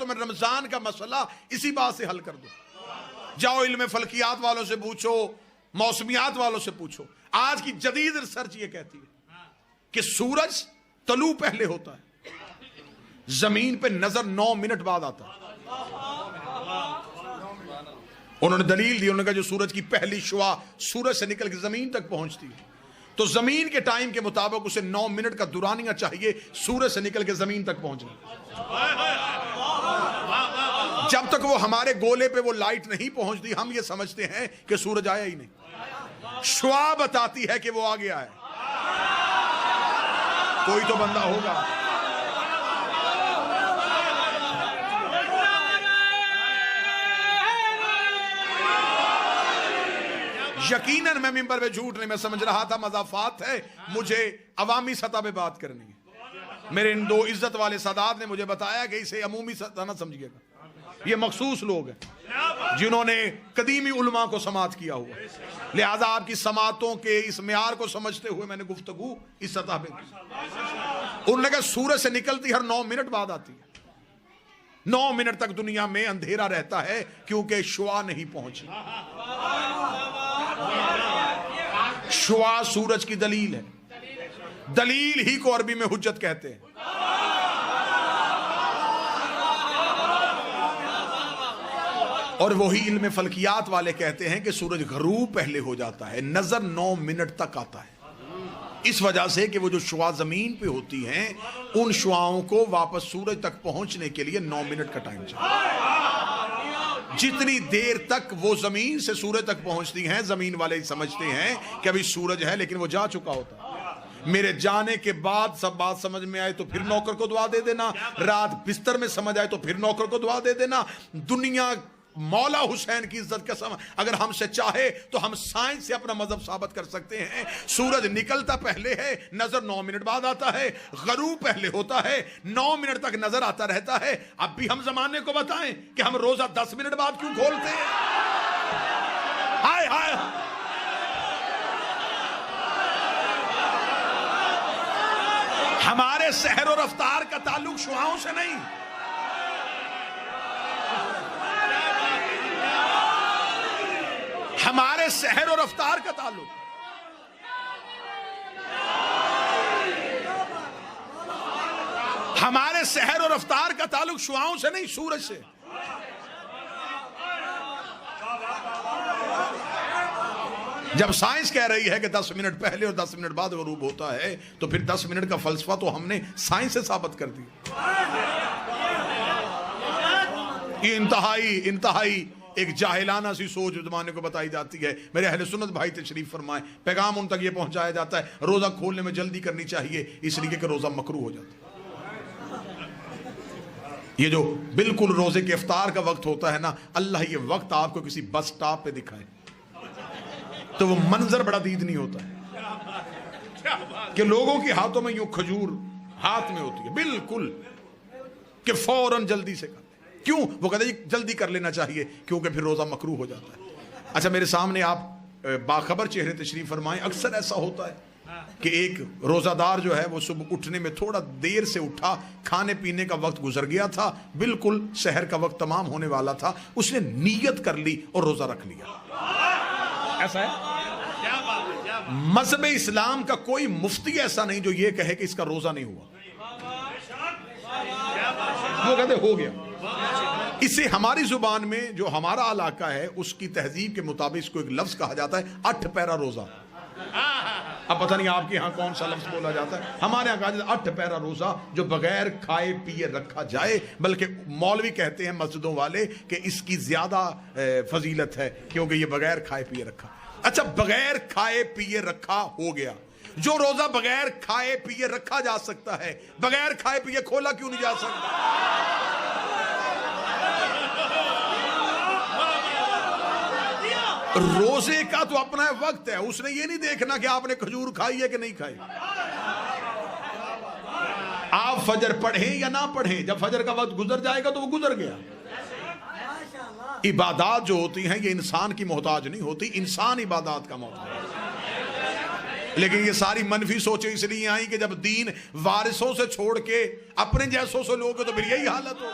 तो मैं रमजान का मसला इसी बात से हल कर दूं। जाओ इल्म फल्कियात वालों से पूछो, मौसमियात वालों से पूछो। आज की जदीद रिसर्च ये कहती है कि सूरज तलू पहले होता है, जमीन पे नजर 9 मिनट बाद आता है। उन्होंने दलील दी, उन्होंने कहा जो सूरज की पहली शुआ सूरज से निकल के जमीन तक पहुंचती है तो जमीन के टाइम के मुताबिक उसे 9 मिनट का दुरानिया चाहिए सूरज से निकल के जमीन तक पहुंचने। जब तक वो हमारे गोले पे वो लाइट नहीं पहुंचती हम ये समझते हैं कि सूरज आया ही नहीं। शुआ बताती है कि वो आ गया है। कोई तो बंदा होगा। यकीनन मैं मिंबर पे झूठ नहीं, मैं समझ रहा था मजाफात है, मुझे अवामी सतह पे बात करनी है। मेरे इन 2 इज्जत वाले सादात ने मुझे बताया कि इसे अमूमी सतह ना समझिएगा, ये मखसूस लोग हैं जिन्होंने कदीमी उलमा को समात किया हुआ, लिहाजा आपकी समातों के इस म्यार को समझते हुए मैंने गुफ्तगू इस सतह पे की। उन्होंने कहा सूरज से निकलती हर 9 मिनट बाद आती है। 9 मिनट तक दुनिया में अंधेरा रहता है क्योंकि शुआ नहीं पहुंची। शुआ सूरज की दलील है, दलील ही को अरबी में हुज्जत कहते हैं। और वही इल्म फल्कियात वाले कहते हैं कि सूरज गरूब पहले हो जाता है, नजर 9 मिनट तक आता है। इस वजह से कि वो जो शुआ जमीन पे होती हैं उन शुआओं को वापस सूरज तक पहुंचने के लिए 9 मिनट का टाइम चाहिए। जितनी देर तक वो जमीन से सूरज तक पहुंचती हैं जमीन वाले समझते हैं कि अभी सूरज है लेकिन वो जा चुका होता है। मेरे जाने के बाद सब बात समझ में आए तो फिर नौकर को दुआ दे देना, रात बिस्तर में समझ आए तो फिर नौकर को दुआ दे देना। दुनिया मौला हुसैन की इज्जत कसम अगर हमसे चाहे तो हम साइंस से अपना मजहब साबित कर सकते हैं। सूरज निकलता पहले है, नजर 9 मिनट बाद आता है। गरूब पहले होता है, 9 मिनट तक नजर आता रहता है। अब भी हम जमाने को बताएं कि हम रोजा 10 मिनट बाद क्यों खोलते हैं? हाय हाय, हमारे सहर और रफ्तार का ताल्लुक शुआओं से नहीं, हमारे सहर और रफ्तार का ताल्लुक हमारे सहर और रफ्तार का ताल्लुक शुआओं से नहीं, सूरज से। जब साइंस कह रही है कि 10 मिनट पहले और 10 मिनट बाद गरूब होता है तो फिर 10 मिनट का फलसफा तो हमने साइंस से साबित कर दिया। ये इंतहाई एक जाहिलाना सी सोच जमाने को बताई जाती है। मेरे अहले सुन्नत भाई तशरीफ फरमाए, पैगाम उन तक ये पहुंचाया जाता है रोजा खोलने में जल्दी करनी चाहिए इसलिए कि रोजा मकरूह हो जाता है। ये जो बिल्कुल रोजे के इफ्तार का वक्त होता है ना, अल्लाह ये वक्त आपको किसी बस स्टॉप पे दिखाए तो वो मंजर बड़ा दीदनी होता है कि लोगों के हाथों में यूं खजूर हाथ में होती है बिल्कुल कि फौरन जल्दी से कर। क्यों? वो कहते हैं जल्दी कर लेना चाहिए क्योंकि फिर रोजा मकरूह हो जाता है। अच्छा, मेरे सामने आप बाखबर चेहरे तशरीफ फरमाएं, अक्सर ऐसा होता है कि एक रोजादार जो है वो सुबह उठने में थोड़ा देर से उठा, खाने पीने का वक्त गुजर गया था, बिल्कुल शहर का वक्त तमाम होने वाला था, उसने नीयत कर ली और रोजा रख लिया। ऐसा है। मजहब इस्लाम का कोई मुफ्ती ऐसा नहीं जो ये कहे कि इसका रोजा नहीं हुआ। वो कहते हो गया। इसे हमारी जुबान में जो हमारा इलाका है उसकी तहजीब के मुताबिक इसको एक लफ्ज कहा जाता है 8 पैरा रोजा। अब पता नहीं आपके यहाँ कौन सा लफ्ज बोला जाता है, हमारे यहाँ कहा जाता है 8 पैरा रोजा जो बगैर खाए पिए रखा जाए। बल्कि मौलवी कहते हैं मस्जिदों वाले कि इसकी ज्यादा फजीलत है क्योंकि ये बगैर खाए पिए रखा। अच्छा, बगैर खाए पिए रखा हो गया। जो रोजा बगैर खाए पिए रखा जा सकता है, बगैर खाए पिए खोला क्यों नहीं जा सकता? रोजे का तो अपना वक्त है, उसने ये नहीं देखना कि आपने खजूर खाई है कि नहीं खाई। आप फजर पढ़े या ना पढ़े, जब फजर का वक्त गुजर जाएगा तो वो गुजर गया। इबादत जो होती हैं ये इंसान की मोहताज नहीं होती, इंसान इबादत का मोहताज। लेकिन ये सारी मनफी सोचें इसलिए आई कि जब दीन वारिसों से छोड़ के अपने जैसों से लोगे तो फिर यही हालत हो।